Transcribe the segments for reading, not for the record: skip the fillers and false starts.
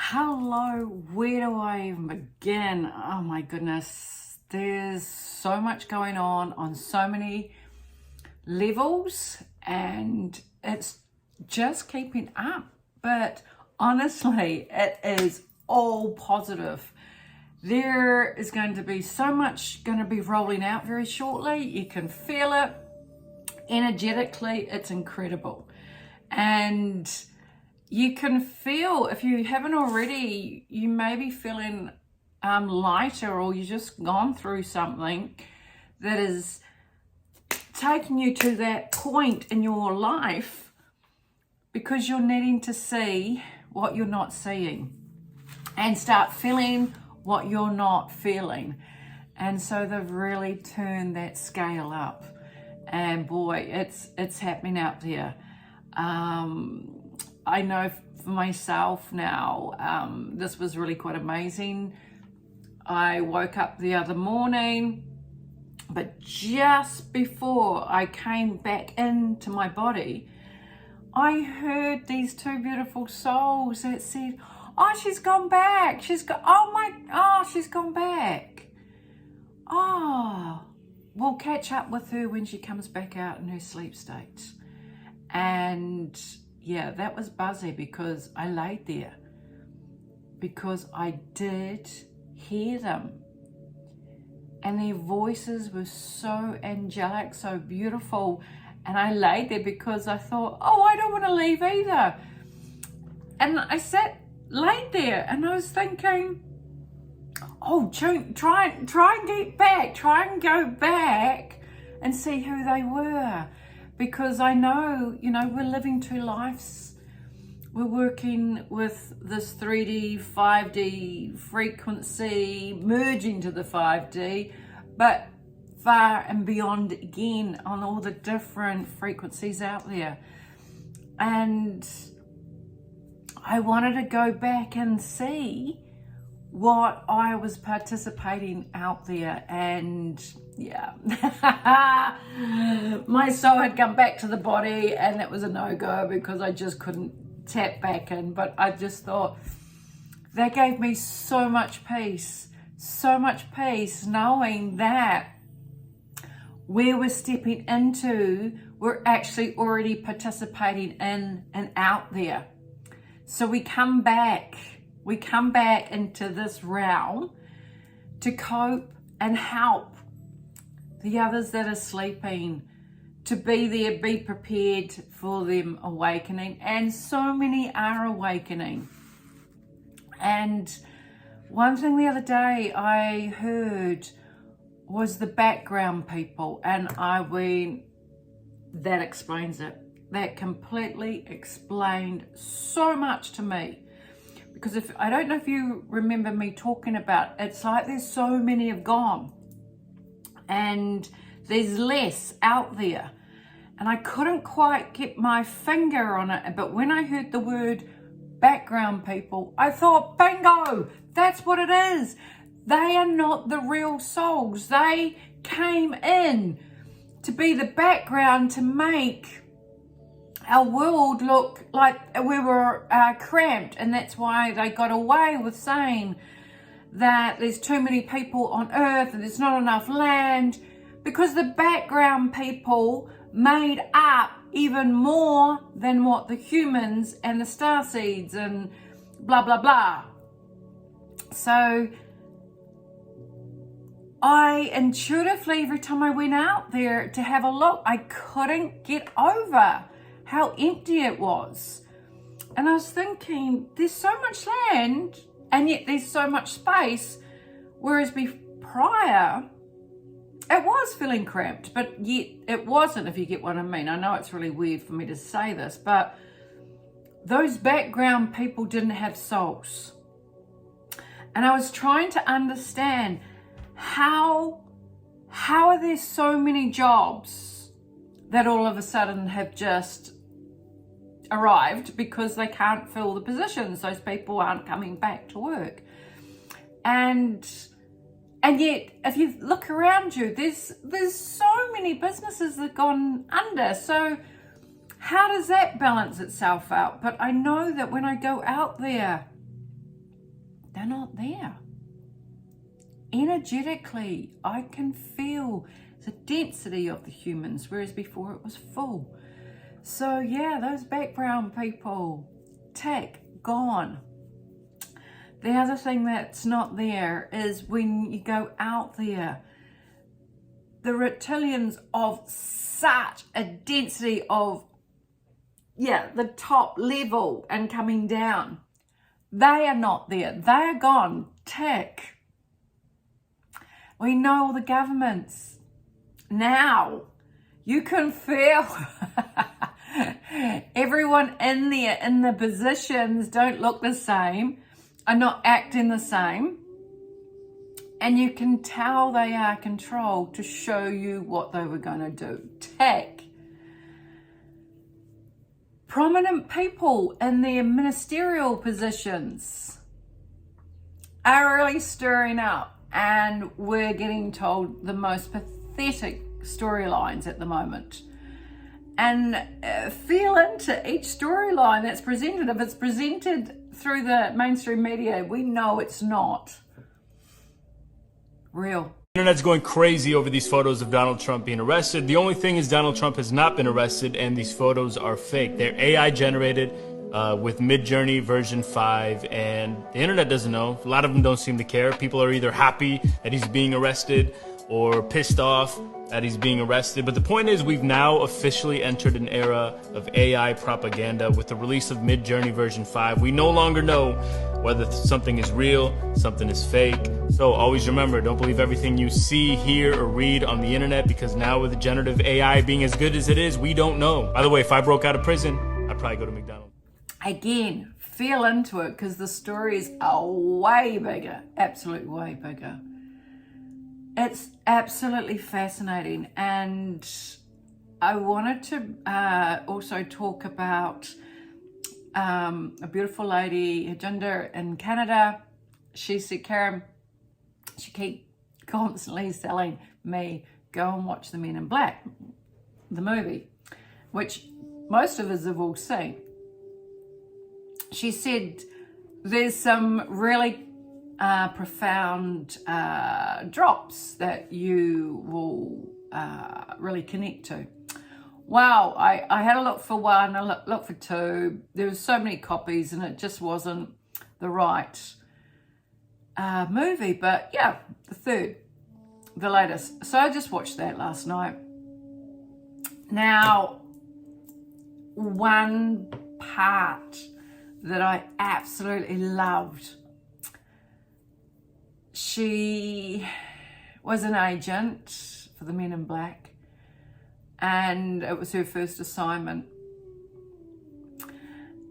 Hello, where do I even begin? Oh my goodness, there's so much going on so many levels, and it's just keeping up. But honestly, it is all positive. There is going to be so much going to be rolling out very shortly. You can feel it energetically, it's incredible. And you can feel, if you haven't already, you may be feeling lighter, or you've just gone through something that is taking you to that point in your life because you're needing to see what you're not seeing and start feeling what you're not feeling. And so they've really turned that scale up, and boy, it's happening out there. I know for myself now, this was really quite amazing. I woke up the other morning, but just before I came back into my body, I heard these two beautiful souls that said, "Oh, she's gone back. She's gone back. Oh, we'll catch up with her when she comes back out in her sleep state." And yeah, that was buzzy because I laid there because I did hear them, and their voices were so angelic, so beautiful. And I laid there because I thought, oh, I don't want to leave either. And I laid there, and I was thinking, oh, try and get back, try and go back and see who they were. Because I know, we're living two lives. We're working with this 3D, 5D frequency, merging to the 5D, but far and beyond again on all the different frequencies out there. And I wanted to go back and see what I was participating out there, and yeah, my soul had come back to the body, and it was a no-go because I just couldn't tap back in. But I just thought that gave me so much peace knowing that where we're stepping into, we're actually already participating in and out there. So we come back into this realm to cope and help the others that are sleeping, to be there, be prepared for them awakening. And so many are awakening. And one thing the other day I heard was the background people, and I went, that explains it. That completely explained so much to me. Because I don't know if you remember me talking about, it's like there's so many have gone and there's less out there. And I couldn't quite get my finger on it. But when I heard the word background people, I thought, bingo, that's what it is. They are not the real souls. They came in to be the background to make our world look like we were cramped, and that's why they got away with saying that there's too many people on earth and there's not enough land, because the background people made up even more than what the humans and the starseeds and blah blah blah. So I intuitively, every time I went out there to have a look, I couldn't get over how empty it was. And I was thinking, there's so much land and yet there's so much space, whereas prior it was feeling cramped, but yet it wasn't, if you get what I mean. I know it's really weird for me to say this, but those background people didn't have souls. And I was trying to understand how are there so many jobs that all of a sudden have just arrived because they can't fill the positions. Those people aren't coming back to work. And yet, if you look around you, there's so many businesses that have gone under. So how does that balance itself out? But I know that when I go out there they're not there. Energetically, I can feel the density of the humans, whereas before it was full. So yeah, those background people, tick, gone. The other thing that's not there is when you go out there, the reptilians of such a density of, the top level and coming down, they are not there. They are gone. Tick. We know all the governments. Now, you can feel everyone in there, in the positions, don't look the same, are not acting the same. And you can tell they are controlled to show you what they were going to do. Tick. Prominent people in their ministerial positions are really stirring up, and we're getting told the most pathetic storylines at the moment. And feel into each storyline that's presented. If it's presented through the mainstream media, we know it's not real. The internet's going crazy over these photos of Donald Trump being arrested. The only thing is Donald Trump has not been arrested, and these photos are fake. They're AI generated with Midjourney version 5, and the internet doesn't know. A lot of them don't seem to care. People are either happy that he's being arrested or pissed off that he's being arrested. But the point is, we've now officially entered an era of AI propaganda with the release of Midjourney version 5. We no longer know whether something is real, something is fake. So always remember, don't believe everything you see, hear, or read on the internet, because now with the generative AI being as good as it is, we don't know. By the way, if I broke out of prison, I'd probably go to McDonald's. Again, feel into it, because the stories are way bigger, absolutely way bigger. It's absolutely fascinating. And I wanted to also talk about a beautiful lady, Jacinda in Canada. She said, Karen, she keep constantly telling me, go and watch The Men in Black, the movie, which most of us have all seen. She said there's some really profound drops that you will really connect to. Wow, I had a look for one, I looked for two. There were so many copies and it just wasn't the right movie. But yeah, the third, the latest. So I just watched that last night. Now, one part that I absolutely loved, she was an agent for the Men in Black, and it was her first assignment.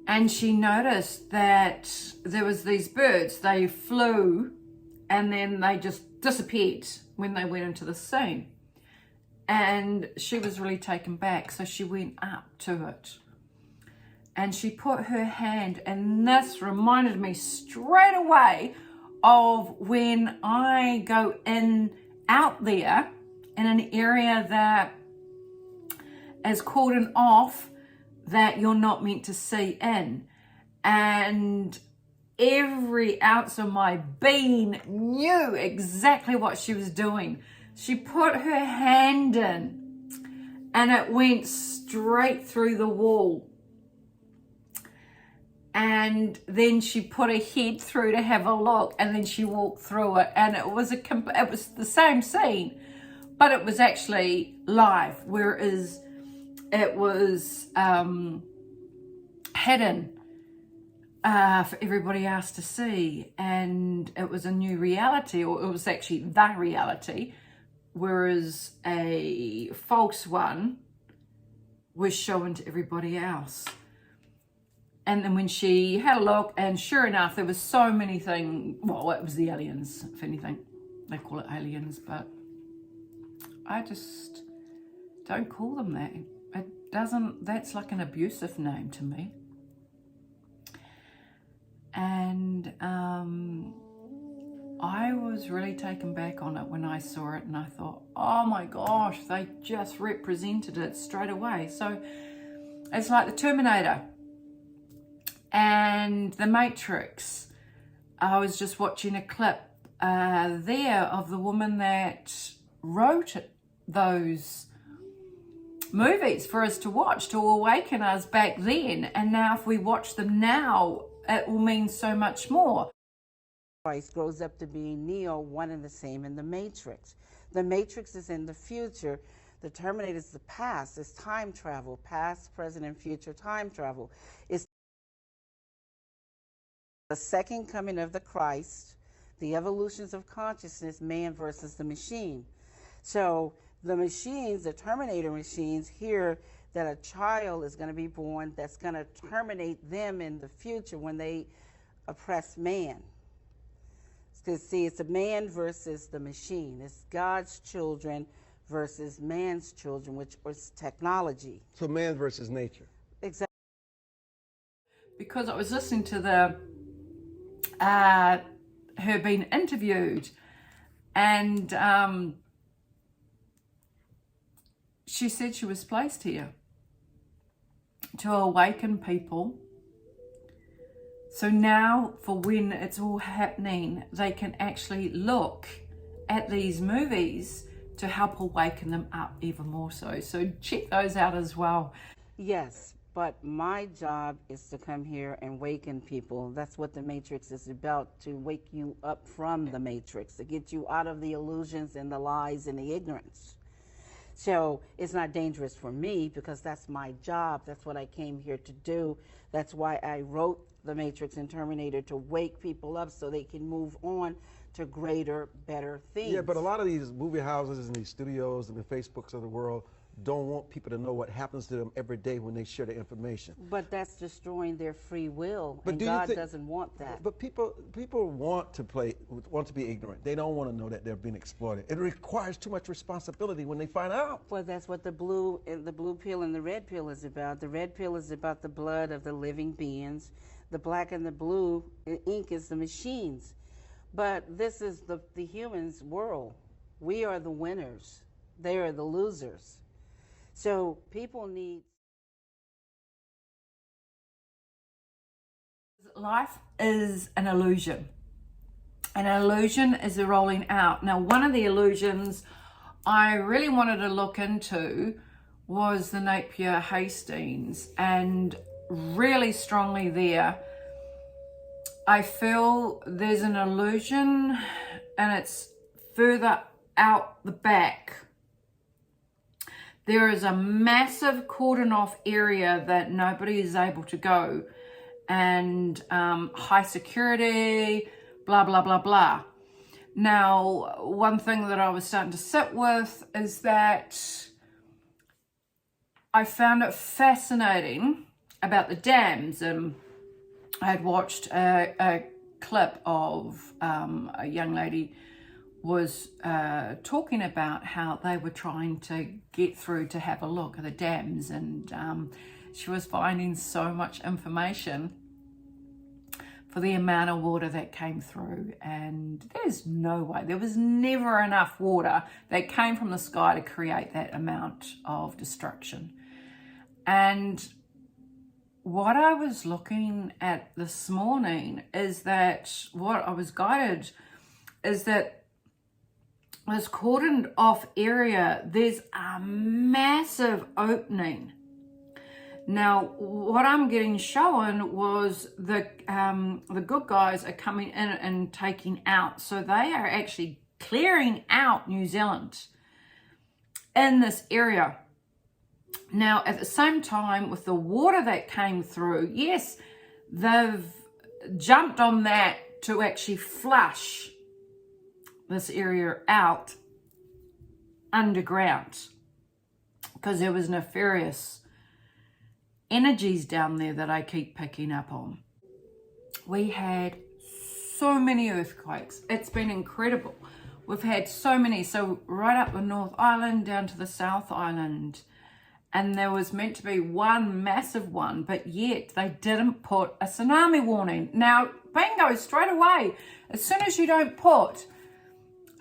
And she noticed that there was these birds, they flew and then they just disappeared when they went into the scene. And she was really taken back, so she went up to it. And she put her hand, and this reminded me straight away of when I go out there in an area that is cordoned off, that you're not meant to see in. And every ounce of my being knew exactly what she was doing. She put her hand in and it went straight through the wall. And then she put her head through to have a look, and then she walked through it, and it was the same scene, but it was actually live, whereas it was hidden for everybody else to see, and it was a new reality, or it was actually the reality, whereas a false one was shown to everybody else. And then when she had a look, and sure enough, there was so many things. Well, it was the aliens, if anything. They call it aliens, but I just don't call them that. It doesn't, that's like an abusive name to me. And I was really taken back on it when I saw it, and I thought, oh my gosh, they just represented it straight away. So it's like the Terminator and the Matrix. I was just watching a clip there of the woman that wrote those movies for us to watch to awaken us back then. And now if we watch them now, it will mean so much more. Christ grows up to be Neo, one and the same in the Matrix. The Matrix is in the future. The Terminator is the past. It's time travel, past, present, and future time travel. It's the second coming of the Christ, the evolutions of consciousness, man versus the machine. So the machines, the Terminator machines, hear that a child is going to be born that's going to terminate them in the future when they oppress man. Because see, it's a man versus the machine. It's God's children versus man's children, which is technology. So man versus nature. Exactly. Because I was listening to the her being interviewed, and she said she was placed here to awaken people. So now, for when it's all happening, they can actually look at these movies to help awaken them up even more so. So check those out as well. Yes, but my job is to come here and waken people. That's what the Matrix is about, to wake you up from the Matrix, to get you out of the illusions and the lies and the ignorance. So it's not dangerous for me because that's my job. That's what I came here to do. That's why I wrote The Matrix and Terminator, to wake people up so they can move on to greater, better things. Yeah, but a lot of these movie houses and these studios and the Facebooks of the world don't want people to know what happens to them every day when they share the information. But that's destroying their free will, But and do you God think- doesn't want that. But people want to be ignorant. They don't want to know that they're being exploited. It requires too much responsibility when they find out. Well, that's what the blue pill and the red pill is about. The red pill is about the blood of the living beings. The black and the blue ink is the machines. But this is the humans' world. We are the winners. They are the losers. So people need... Life is an illusion. An illusion is a rolling out. Now, one of the illusions I really wanted to look into was the Napier Hastings, and really strongly there, I feel there's an illusion and it's further out the back. There is a massive cordon off area that nobody is able to go, and high security, blah, blah, blah, blah. Now, one thing that I was starting to sit with is that I found it fascinating about the dams. And I had watched a clip of a young lady was talking about how they were trying to get through to have a look at the dams, and she was finding so much information for the amount of water that came through, and there's no way, there was never enough water that came from the sky to create that amount of destruction. And what I was looking at this morning is that what I was guided is that this cordoned off area, there's a massive opening. Now, what I'm getting shown was the good guys are coming in and taking out. So they are actually clearing out New Zealand in this area. Now, at the same time, with the water that came through, yes, they've jumped on that to actually flush this area out underground, because there was nefarious energies down there that I keep picking up on. We had so many earthquakes. It's been incredible. We've had so many. So right up the North Island down to the South Island. And there was meant to be one massive one, but yet they didn't put a tsunami warning. Now, bingo, straight away, as soon as you don't put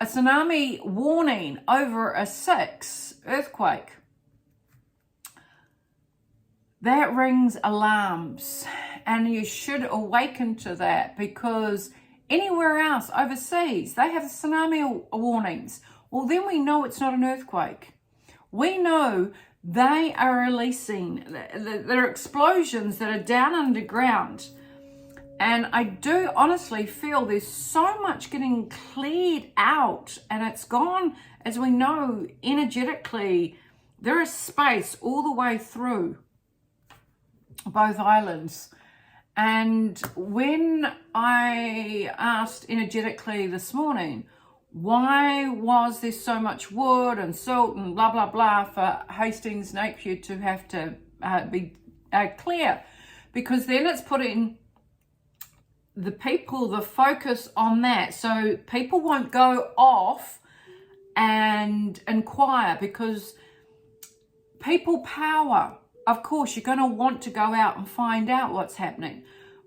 a tsunami warning over a 6 earthquake, that rings alarms, and you should awaken to that, because Anywhere else, overseas, they have tsunami warnings. Well, then we know it's not an earthquake. We know they are releasing, there are explosions that are down underground. And I do honestly feel there's so much getting cleared out, and it's gone, as we know, energetically, there is space all the way through both islands. And when I asked energetically this morning, why was there so much wood and silt and blah, blah, blah for Hastings, Napier to have to be clear? Because then it's putting the people, the focus on that. So people won't go off and inquire, because people power. Of course, you're going to want to go out and find out what's happening.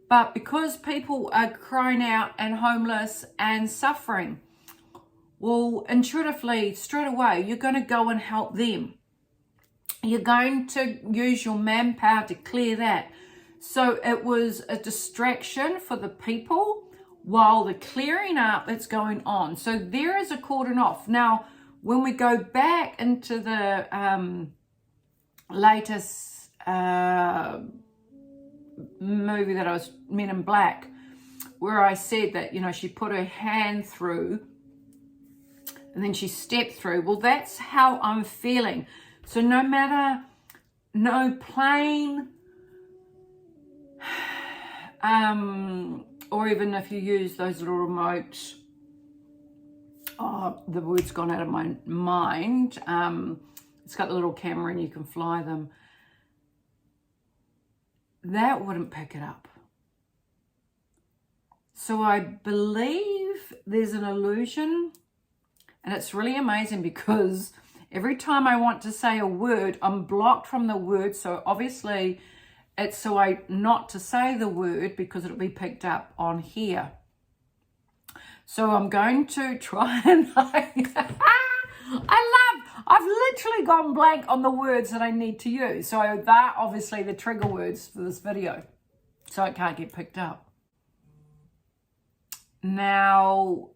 But because people are crying out and homeless and suffering, well, intuitively, straight away, you're going to go and help them. You're going to use your manpower to clear that. So it was a distraction for the people while the clearing up is going on. So there is a cordon off. Now, when we go back into the latest movie that I was, Men in Black, where I said that, you know, she put her hand through and then she stepped through. Well, that's how I'm feeling. So no matter, no plane, or even if you use those little remote, oh, the word's gone out of my mind. It's got the little camera and you can fly them. That wouldn't pick it up. So I believe there's an illusion, and it's really amazing because every time I want to say a word, I'm blocked from the word. So obviously it's so I not to say the word because it'll be picked up on here. So I'm going to try and I've literally gone blank on the words that I need to use. So that obviously the trigger words for this video, so it can't get picked up. Now,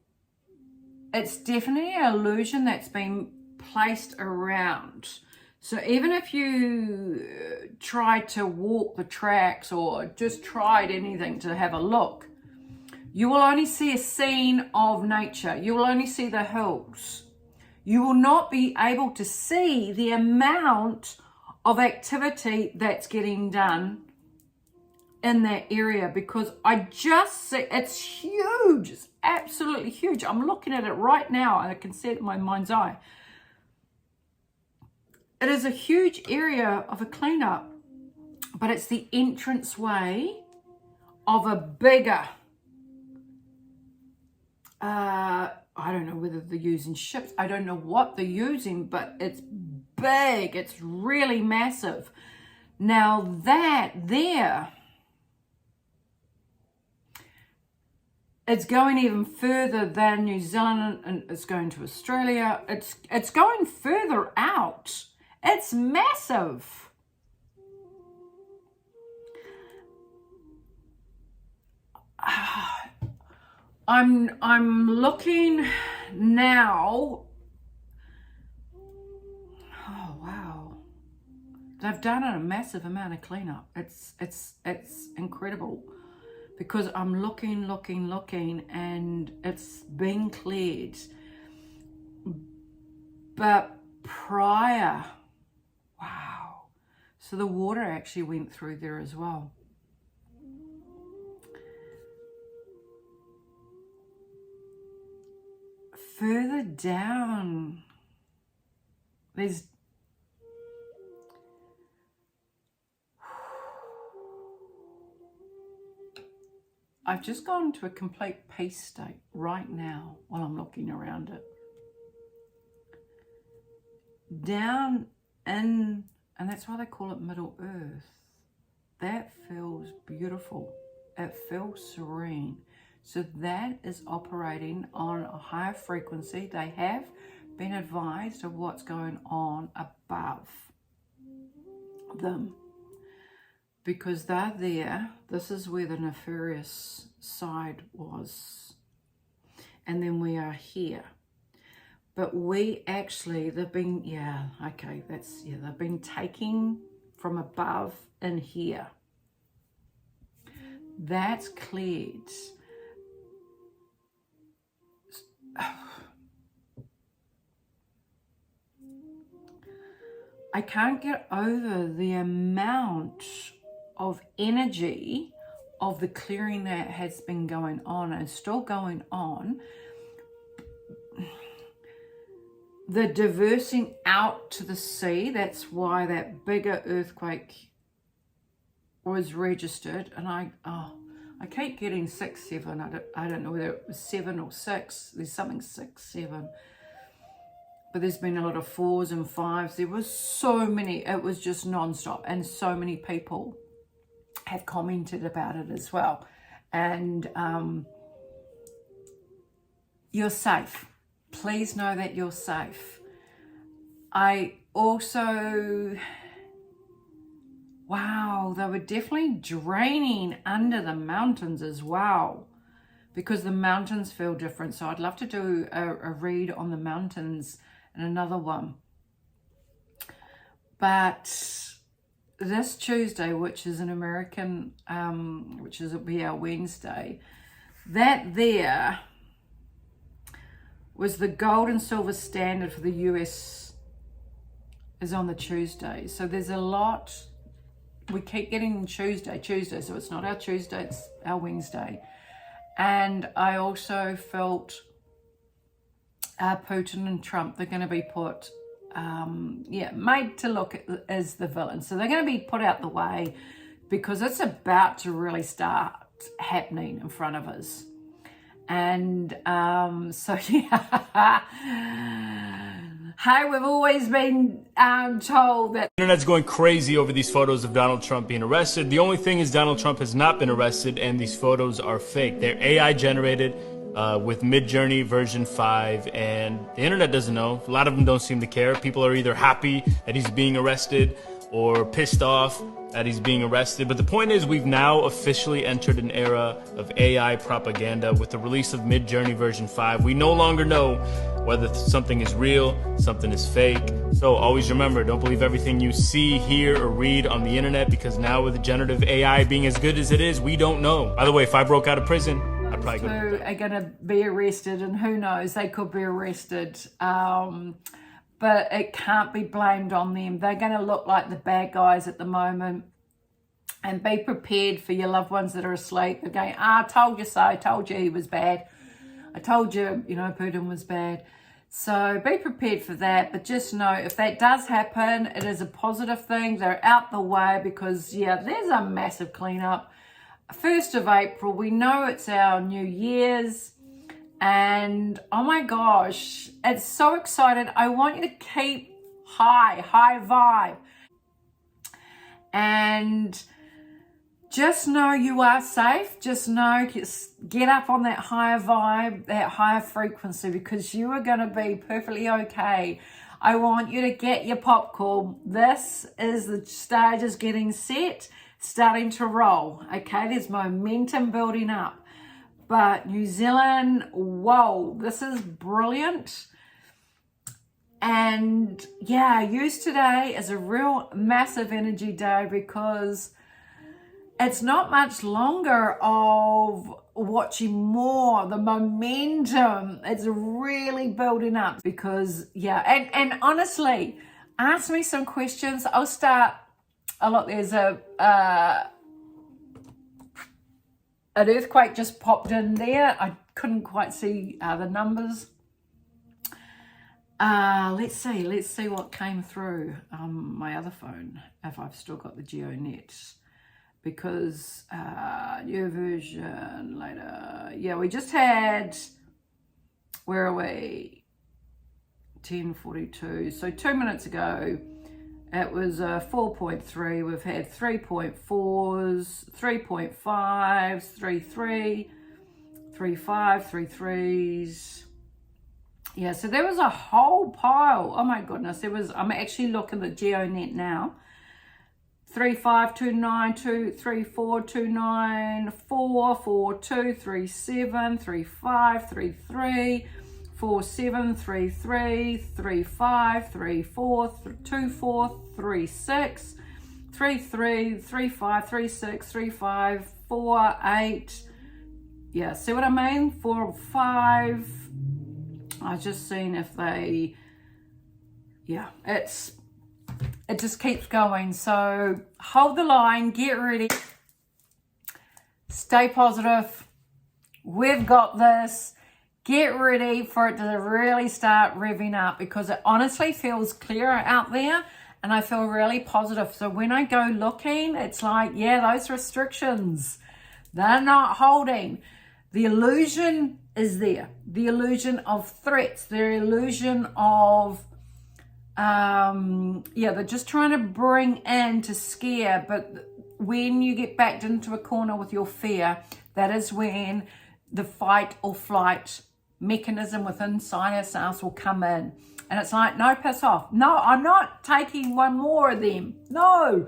it's definitely an illusion that's been placed around. So even if you tried to walk the tracks or just tried anything to have a look, you will only see a scene of nature. You will only see the hills. You will not be able to see the amount of activity that's getting done in that area, because I just see it's huge. It's absolutely huge. I'm looking at it right now and I can see it in my mind's eye. It is a huge area of a cleanup, but it's the entranceway of a bigger, I don't know whether they're using ships. I don't know what they're using, but it's big. It's really massive. Now that there, it's going even further than New Zealand, and it's going to Australia. It's going further out. It's massive. I'm looking now. Oh wow. They've done a massive amount of cleanup. It's incredible, because I'm looking and it's been cleared. But prior, wow. So the water actually went through there as well. Further down, there's I've just gone to a complete peace state right now while I'm looking around it. Down in, and that's why they call it Middle Earth. That feels beautiful. It feels serene. So that is operating on a higher frequency. They have been advised of what's going on above them. because they're there. This is where the nefarious side was. And then we are here. But we actually, they've been, they've been taking from above in here. That's cleared. I can't get over the amount of energy of the clearing that has been going on and still going on. The diversing out to the sea, that's why that bigger earthquake was registered. And I keep getting 6, 7. I don't know whether it was 7 or 6. There's something 6, 7. But there's been a lot of 4s and 5s. There was so many. It was just nonstop. And so many people have commented about it as well. And you're safe. Please know that you're safe. I also, wow, they were definitely draining under the mountains as well, because the mountains feel different. So I'd love to do a read on the mountains and another one. But this Tuesday, which is an American, which is will be our Wednesday, that there was the gold and silver standard for the US is on the Tuesday. So there's a lot, we keep getting Tuesday, so it's not our Tuesday, it's our Wednesday. And I also felt Putin and Trump, they're going to be put, made to look as the villains. So they're going to be put out the way because it's about to really start happening in front of us. And hey, we've always been told that the internet's going crazy over these photos of Donald Trump being arrested. The only thing is Donald Trump has not been arrested, and these photos are fake. They're AI generated with Midjourney version 5, and the internet doesn't know. A lot of them don't seem to care. People are either happy that he's being arrested or pissed off that he's being arrested. But the point is, we've now officially entered an era of AI propaganda with the release of Midjourney version 5. We no longer know whether something is real, something is fake. So always remember, don't believe everything you see, hear, or read on the internet, because now with generative AI being as good as it is, we don't know. By the way, if I broke out of prison, I'd probably go. Who are going to be arrested, and who knows, they could be arrested. But it can't be blamed on them. They're going to look like the bad guys at the moment. And be prepared for your loved ones that are asleep. They're going, I told you so. I told you he was bad. I told you, Putin was bad. So be prepared for that. But just know, if that does happen, it is a positive thing. They're out the way because, there's a massive cleanup. 1st of April, we know it's our New Year's. And, oh my gosh, it's so exciting. I want you to keep high vibe. And just know you are safe. Just know, get up on that higher vibe, that higher frequency, because you are going to be perfectly okay. I want you to get your popcorn. This is the stage is getting set, starting to roll. Okay, there's momentum building up. But New Zealand, whoa, this is brilliant. And use today as a real massive energy day, because it's not much longer of watching more. The momentum, it's really building up because, and honestly, ask me some questions. I'll start a lot. There's an earthquake just popped in there. I couldn't quite see the numbers. Let's see what came through my other phone, if I've still got the GeoNet, because new version later. We just had, where are we? 10:42. So 2 minutes ago, it was 4.3. We've had 3.4s, 3.5s, 3.3, 3.5, 3.3s. So there was a whole pile. Oh my goodness. I'm actually looking at GeoNet now. 3529 234 29 442 37 35 33 47 33 35 34 24 36 33 35 36 35 48. Yeah, see what I mean? 4 5. I just seen if they, yeah, it just keeps going. So hold the line, get ready, stay positive. We've got this. Get ready for it to really start revving up, because it honestly feels clearer out there and I feel really positive. So when I go looking, it's like, yeah, those restrictions, they're not holding. The illusion is there. The illusion of threats, the illusion of, they're just trying to bring in to scare. But when you get backed into a corner with your fear, that is when the fight or flight mechanism within inside ourselves will come in. And it's like, no, piss off. No, I'm not taking one more of them. No,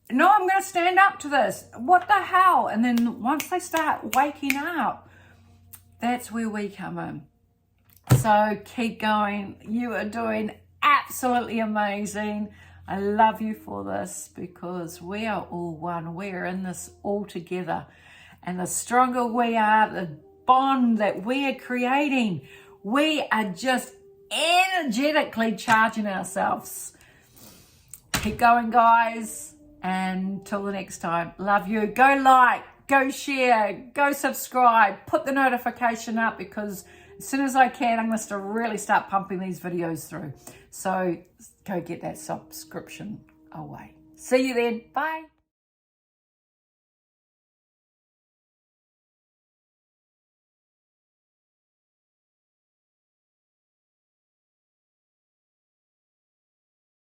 I'm going to stand up to this. What the hell? And then once they start waking up, that's where we come in. So keep going. You are doing absolutely amazing. I love you for this, because we are all one. We're in this all together. And the stronger we are, the bond that we are creating, we are just energetically charging ourselves. Keep going, guys. And until the next time, love you. Go like, go share, go subscribe, put the notification up, because as soon as I can, I'm going to really start pumping these videos through. So go get that subscription away. See you then. Bye.